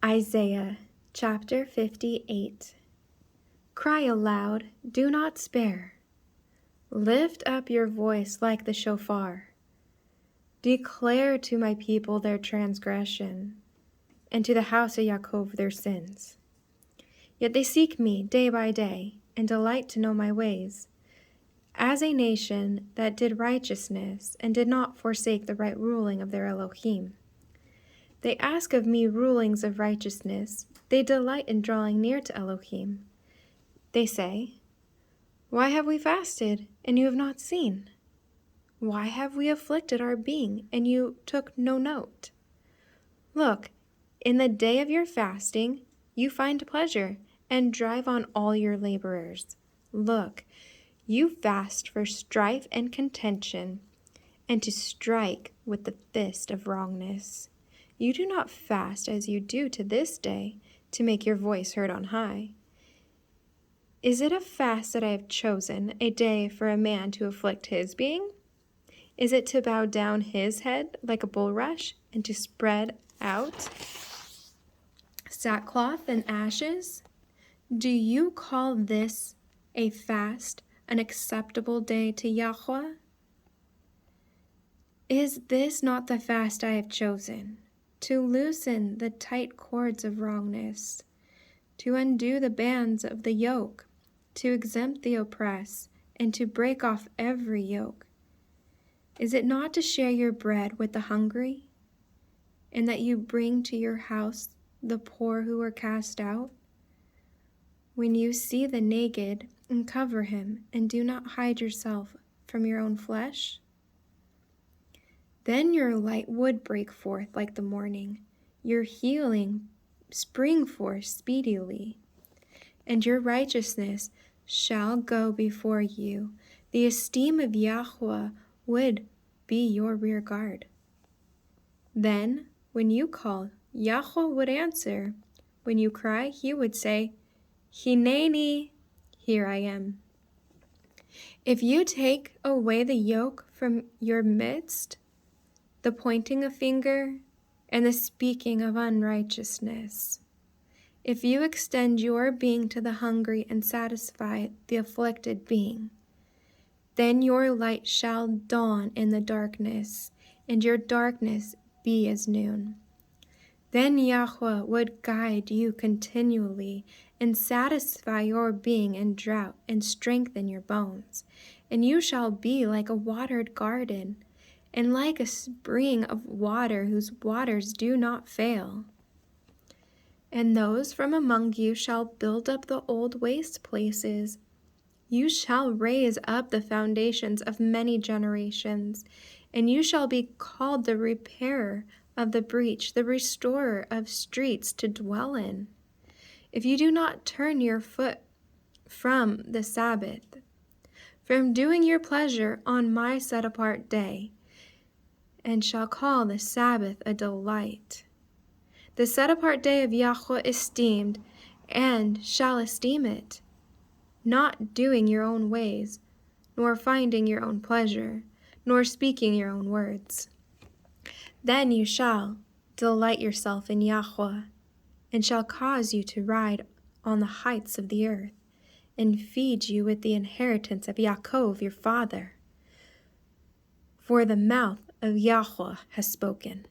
Isaiah chapter 58. Cry aloud, do not spare. Lift up your voice like the shofar. Declare to my people their transgression, and to the house of Yaakov their sins. Yet they seek me day by day, and delight to know my ways. As a nation that did righteousness, and did not forsake the right ruling of their Elohim. They ask of me rulings of righteousness. They delight in drawing near to Elohim. They say, why have we fasted, and you have not seen? Why have we afflicted our being, and you took no note? Look, in the day of your fasting, you find pleasure, and drive on all your laborers. Look, you fast for strife and contention, and to strike with the fist of wrongness. You do not fast as you do to this day, to make your voice heard on high. Is it a fast that I have chosen, a day for a man to afflict his being? Is it to bow down his head like a bulrush, and to spread out sackcloth and ashes? Do you call this a fast, an acceptable day to Yahweh? Is this not the fast I have chosen? To loosen the tight cords of wrongness, to undo the bands of the yoke, to exempt the oppressed, and to break off every yoke? Is it not to share your bread with the hungry, and that you bring to your house the poor who are cast out? When you see the naked, and cover him, and do not hide yourself from your own flesh? Then your light would break forth like the morning, your healing spring forth speedily, and your righteousness shall go before you. The esteem of Yahweh would be your rear guard. Then, when you call, Yahweh would answer. When you cry, he would say, Hineni, here I am. If you take away the yoke from your midst, the pointing of finger, and the speaking of unrighteousness, if you extend your being to the hungry and satisfy the afflicted being, then your light shall dawn in the darkness, and your darkness be as noon. Then Yahweh would guide you continually, and satisfy your being in drought, and strengthen your bones. And you shall be like a watered garden, and like a spring of water whose waters do not fail. And those from among you shall build up the old waste places. You shall raise up the foundations of many generations, and you shall be called the repairer of the breach, the restorer of streets to dwell in. If you do not turn your foot from the Sabbath, from doing your pleasure on my set-apart day, and shall call the Sabbath a delight, the set-apart day of Yahweh esteemed, and shall esteem it, not doing your own ways, nor finding your own pleasure, nor speaking your own words. Then you shall delight yourself in Yahweh, and shall cause you to ride on the heights of the earth, and feed you with the inheritance of Yaakov your father. For the mouth of Yahweh has spoken.